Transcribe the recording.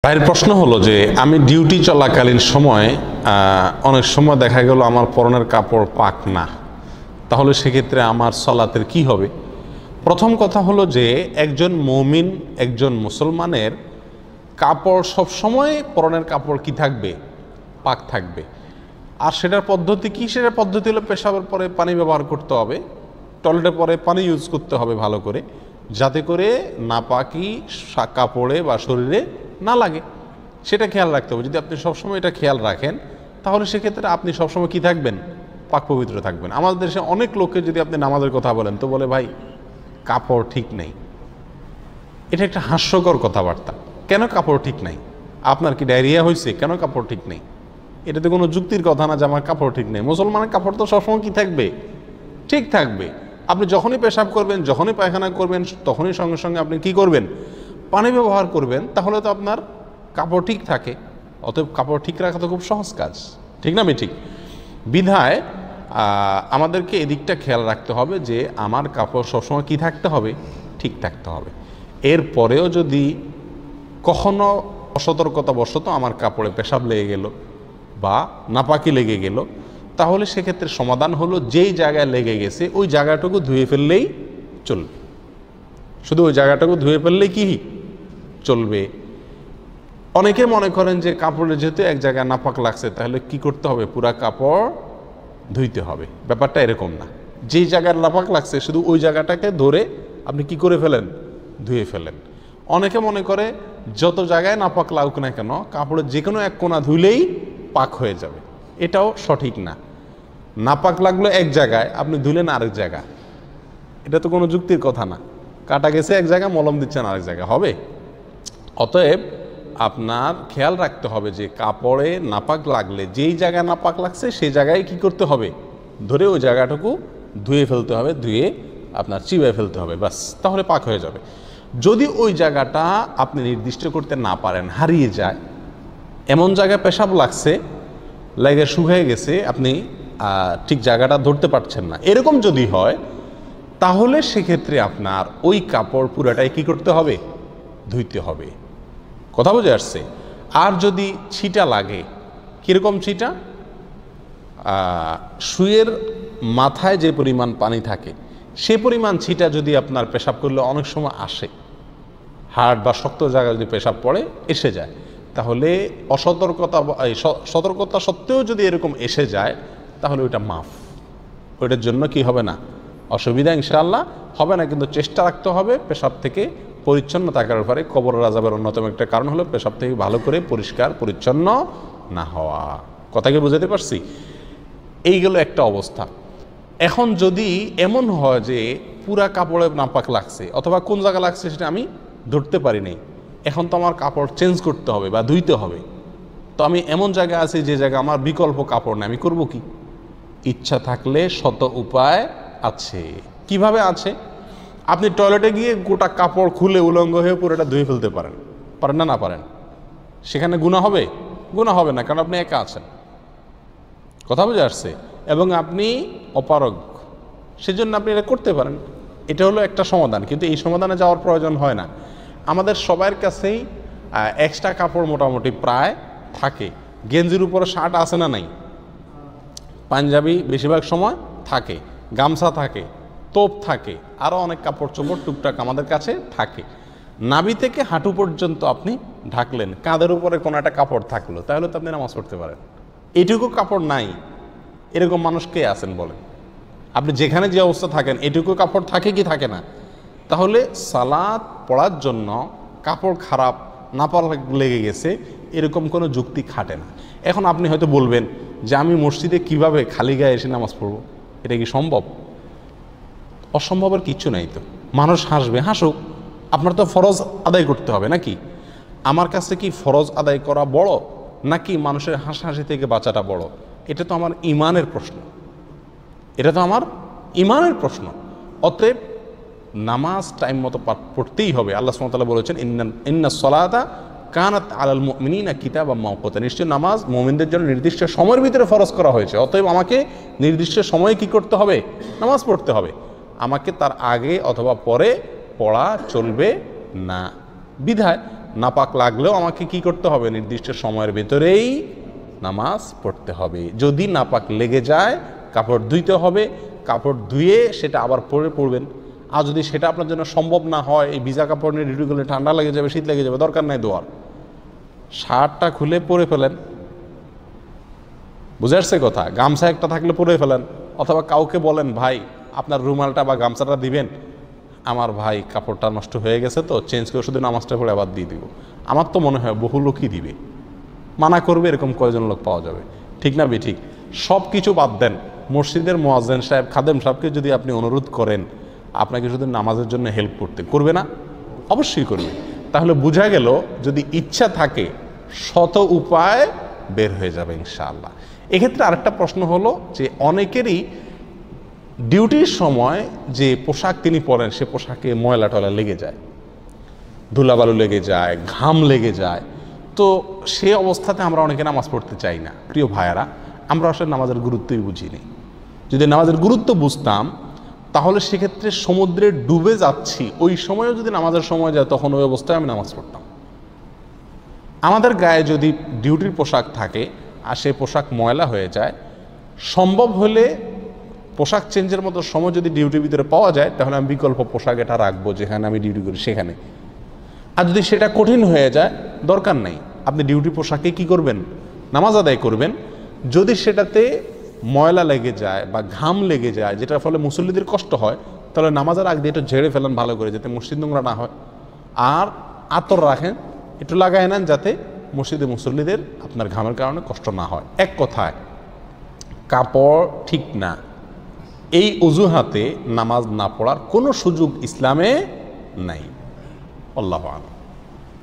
ভাইয়ের প্রশ্ন হলো যে আমি ডিউটি চলাকালীন সময় অনেক সময় দেখা গেল আমার পরনের কাপড় পাক না, তাহলে সেক্ষেত্রে আমার সালাতের কি হবে? প্রথম কথা হলো যে একজন মুমিন, একজন মুসলমানের কাপড় সব সময় পরনের কাপড় কি থাকবে? পাক থাকবে। আর সেটার পদ্ধতি কি? সেটার পদ্ধতি হলো পেশাবের পরে পানি ব্যবহার করতে হবে, টয়লেটের পরে পানি ইউজ করতে হবে ভালো করে, যাতে করে নাপাকি কাপড়ে বা শরীরে না লাগে, সেটা খেয়াল রাখতে হবে। যদি আপনি সবসময় এটা খেয়াল রাখেন তাহলে সেক্ষেত্রে আপনি সবসময় কি থাকবেন? পাক পবিত্র থাকবেন। আমাদের দেশে অনেক লোককে যদি আপনি নামাজের কথা বলেন তো বলে ভাই কাপড় ঠিক নেই। এটা একটা হাস্যকর কথাবার্তা। কেন কাপড় ঠিক নাই? আপনার কি ডায়রিয়া হয়েছে? কেন কাপড় ঠিক নেই? এটা তো কোনো যুক্তির কথা না যে আমার কাপড় ঠিক নেই। মুসলমানের কাপড় তো সবসময় কি থাকবে? ঠিক থাকবে। আপনি যখনই পেশাব করবেন, যখনই পায়খানা করবেন, তখনই সঙ্গে সঙ্গে আপনি কি করবেন? পানি ব্যবহার করবেন, তাহলে তো আপনার কাপড় ঠিক থাকে। অতএব কাপড় ঠিক রাখা তো খুব সহজ কাজ, ঠিক না? আমি ঠিক বিধায় আমাদেরকে এদিকটা খেয়াল রাখতে হবে যে আমার কাপড় সবসময় কি থাকতে হবে? ঠিক থাকতে হবে। এরপরেও যদি কখনো অসতর্কতাবশত আমার কাপড়ে পেশাব লেগে গেল বা নাপাকি লেগে গেল, তাহলে সেক্ষেত্রে সমাধান হলো যেই জায়গায় লেগে গেছে ওই জায়গাটুকু ধুয়ে ফেললেই চলবে। শুধু ওই জায়গাটুকু ধুয়ে ফেললেই কি চলবে। অনেকে মনে করেন যে কাপড়ে যেহেতু এক জায়গায় নাপাক লাগছে তাহলে কি করতে হবে? পুরা কাপড় ধুইতে হবে। ব্যাপারটা এরকম না। যেই জায়গায় নাপাক লাগছে শুধু ওই জায়গাটাকে ধরে আপনি কি করে ফেলেন? ধুয়ে ফেলেন। অনেকে মনে করে যত জায়গায় নাপাক লাগুক না কেন কাপড়ের যে কোনো এক কোণা ধুইলেই পাক হয়ে যাবে। এটাও সঠিক না। নাপাক লাগলো এক জায়গায়, আপনি ধুলেন আরেক জায়গায়, এটা তো কোনো যুক্তির কথা না। কাটা গেছে এক জায়গায়, মলম দিচ্ছেন আরেক জায়গায়, হবে? অতএব আপনার খেয়াল রাখতে হবে যে কাপড়ে নাপাক লাগলে যেই জায়গায় নাপাক লাগছে সেই জায়গায় কি করতে হবে? ধরে ওই জায়গাটুকু ধুয়ে ফেলতে হবে, ধুয়ে আপনার চিবায় ফেলতে হবে, বাস, তাহলে পাক হয়ে যাবে। যদি ওই জায়গাটা আপনি নির্দিষ্ট করতে না পারেন, হারিয়ে যায়, এমন জায়গায় পেশাব লাগছে, লাগে শুকিয়ে গেছে, আপনি ঠিক জায়গাটা ধরতে পারছেন না, এরকম যদি হয় তাহলে সেক্ষেত্রে আপনার ওই কাপড় পুরাটাই কি করতে হবে? ধুইতে হবে। কথা বুঝে আসছে? আর যদি ছিটা লাগে, কীরকম ছিটা? শুয়ের মাথায় যে পরিমাণ পানি থাকে সে পরিমাণ ছিটা যদি আপনার পেশাব করলে অনেক সময় আসে, হাড় বা শক্ত জায়গায় যদি পেশাব পড়ে এসে যায়, তাহলে সতর্কতা সত্ত্বেও যদি এরকম এসে যায় তাহলে ওইটা মাফ। ওইটার জন্য কি হবে না? অসুবিধা ইনশাআল্লাহ হবে না। কিন্তু চেষ্টা রাখতে হবে পেশাব থেকে পরিচ্ছন্ন থাকার ব্যাপারে। কবরের আযাবের অন্যতম একটা কারণ হলো পেশাব থেকে ভালো করে পরিষ্কার পরিচ্ছন্ন না হওয়া। কথাকে বুঝাতে পারছি? এইগুলো একটা অবস্থা। এখন যদি এমন হয় যে পুরা কাপড়ে নাপাক লাগছে অথবা কোন জায়গা লাগছে সেটা আমি ধরতে পারি নাই, এখন তো আমার কাপড় চেঞ্জ করতে হবে বা ধুইতে হবে, তো আমি এমন জায়গায় আছি যে জায়গা আমার বিকল্প কাপড় নেই, আমি করব কি? ইচ্ছা থাকলে শত উপায় আছে। কিভাবে আছে? আপনি টয়লেটে গিয়ে গোটা কাপড় খুলে উলঙ্গ হয়ে পুরোটা ধুয়ে ফেলতে পারেন। পারেন না? না পারেন? সেখানে গুনাহ হবে? গুনাহ হবে না, কারণ আপনি একা আছেন। কথা বুঝে আসছে? এবং আপনি অপারগ, সেজন্য আপনি এটা করতে পারেন। এটা হলো একটা সমাধান, কিন্তু এই সমাধানে যাওয়ার প্রয়োজন হয় না। আমাদের সবার কাছেই এক্সট্রা কাপড় মোটামুটি প্রায় থাকে। গেঞ্জির উপরে শার্ট আছে না নাই? পাঞ্জাবি বেশিরভাগ সময় থাকে, গামছা থাকে, তোপ থাকে, আরও অনেক কাপড় চোপড় টুকটাক আমাদের কাছে থাকে। নাভি থেকে হাঁটু পর্যন্ত আপনি ঢাকলেন, কাঁধের উপরে কোনো একটা কাপড় থাকলো, তাহলে তো আপনি নামাজ পড়তে পারেন। এইটুকু কাপড় নাই, এরকম মানুষ কে আছেন বলেন? আপনি যেখানে যে অবস্থা থাকেন এটুকু কাপড় থাকে কি থাকে না? তাহলে সালাত পড়ার জন্য কাপড় খারাপ, নাপাক লেগে গেছে, এরকম কোনো যুক্তি খাটে না। এখন আপনি হয়তো বলবেন যে আমি মসজিদে কিভাবে খালি গায়ে এসে নামাজ পড়ব? এটা কি সম্ভব? অসম্ভবের কিচ্ছু নাই। তো মানুষ হাসবে, হাসুক, আপনার তো ফরজ আদায় করতে হবে নাকি? আমার কাছে কি ফরজ আদায় করা বড় নাকি মানুষের হাসাহাসি থেকে বাঁচাটা বড়? এটা তো আমার ইমানের প্রশ্ন, এটা তো আমার ইমানের প্রশ্ন। অতএব নামাজ টাইম মতো পড়তেই হবে। আল্লাহ সুবহানাহু ওয়া তাআলা বলেছেন ইন্নাস সালাতা কানাত আলাল মুমিনিনা কিতাবাম মাওকুতা, নিশ্চয় নামাজ মুমিনদের জন্য নির্দিষ্ট সময়ের ভিতরে ফরজ করা হয়েছে। অতএব আমাকে নির্দিষ্ট সময়ে কি করতে হবে? নামাজ পড়তে হবে। আমাকে তার আগে অথবা পরে পড়া চলবে না। বিধায় নাপাক লাগলেও আমাকে কি করতে হবে? নির্দিষ্ট সময়ের ভেতরেই নামাজ পড়তে হবে। যদি নাপাক লেগে যায় কাপড় ধুইতে হবে, কাপড় ধুয়ে সেটা আবার পরবেন। আর যদি সেটা আপনার জন্য সম্ভব না হয়, এই ভিজা কাপড় নিয়ে ডিউটি করলে ঠান্ডা লেগে যাবে, শীত লেগে যাবে, দরকার নাই ধোয়ার, শার্টটা খুলে পরে ফেলেন। বুঝে আসছে কথা? গামছা একটা থাকলে পরে ফেলেন, অথবা কাউকে বলেন ভাই আপনার রুমালটা বা গামছাটা দিবেন, আমার ভাই কাপড়টা নষ্ট হয়ে গেছে তো চেঞ্জ করে শুধু নামাজটা পড়ে আবার দিয়ে দিব। আমার তো মনে হয় বহু লোকই দিবে। মানা করবে এরকম কয়জন লোক পাওয়া যাবে? ঠিক না ঠিক? সব কিছু বাদ দেন, মসজিদের মুয়াজ্জিন সাহেব, খাদেম সাহেবকে যদি আপনি অনুরোধ করেন আপনাকে শুধু নামাজের জন্য হেল্প করবে না? অবশ্যই করবে। তাহলে বোঝা গেল যদি ইচ্ছা থাকে শত উপায় বের হয়ে যাবে ইনশাআল্লাহ। এক্ষেত্রে আরেকটা প্রশ্ন হলো যে অনেকেরই ডিউটির সময় যে পোশাক তিনি পরেন সে পোশাকে ময়লা টয়লা লেগে যায়, ধুলাবালু লেগে যায়, ঘাম লেগে যায়। তো সে অবস্থাতে আমরা অনেকে নামাজ পড়তে চাই না। প্রিয় ভাইয়ারা, আমরা আসলে নামাজের গুরুত্বই বুঝিনি। যদি নামাজের গুরুত্ব বুঝতাম তাহলে সেক্ষেত্রে সমুদ্রে ডুবে যাচ্ছি ওই সময়ও যদি নামাজের সময় যায় তখন ওই অবস্থায় আমি নামাজ পড়তাম। আমাদের গায়ে যদি ডিউটির পোশাক থাকে আর সেই পোশাক ময়লা হয়ে যায়, সম্ভব হলে পোশাক চেঞ্জের মতো সময় যদি ডিউটির ভিতরে পাওয়া যায় তাহলে আমি বিকল্প পোশাক এটা রাখবো যেখানে আমি ডিউটি করি সেখানে। আর যদি সেটা কঠিন হয়ে যায় দরকার নেই, আপনি ডিউটি পোশাকে কি করবেন? নামাজ আদায় করবেন। যদি সেটাতে ময়লা লেগে যায় বা ঘাম লেগে যায় যেটার ফলে মুসল্লিদের কষ্ট হয় তাহলে নামাজের আগ দিয়ে একটু ঝেড়ে ফেলেন ভালো করে, যাতে মসজিদ নোংরা না হয়। আর আতর রাখেন, একটু লাগাই নেন যাতে মসজিদে মুসল্লিদের আপনার ঘামের কারণে কষ্ট না হয়। এক কথায় কাপড় ঠিক না, এই অজুহাতে নামাজ না পড়ার কোনো সুযোগ ইসলামে নাই। আল্লাহু আকবার।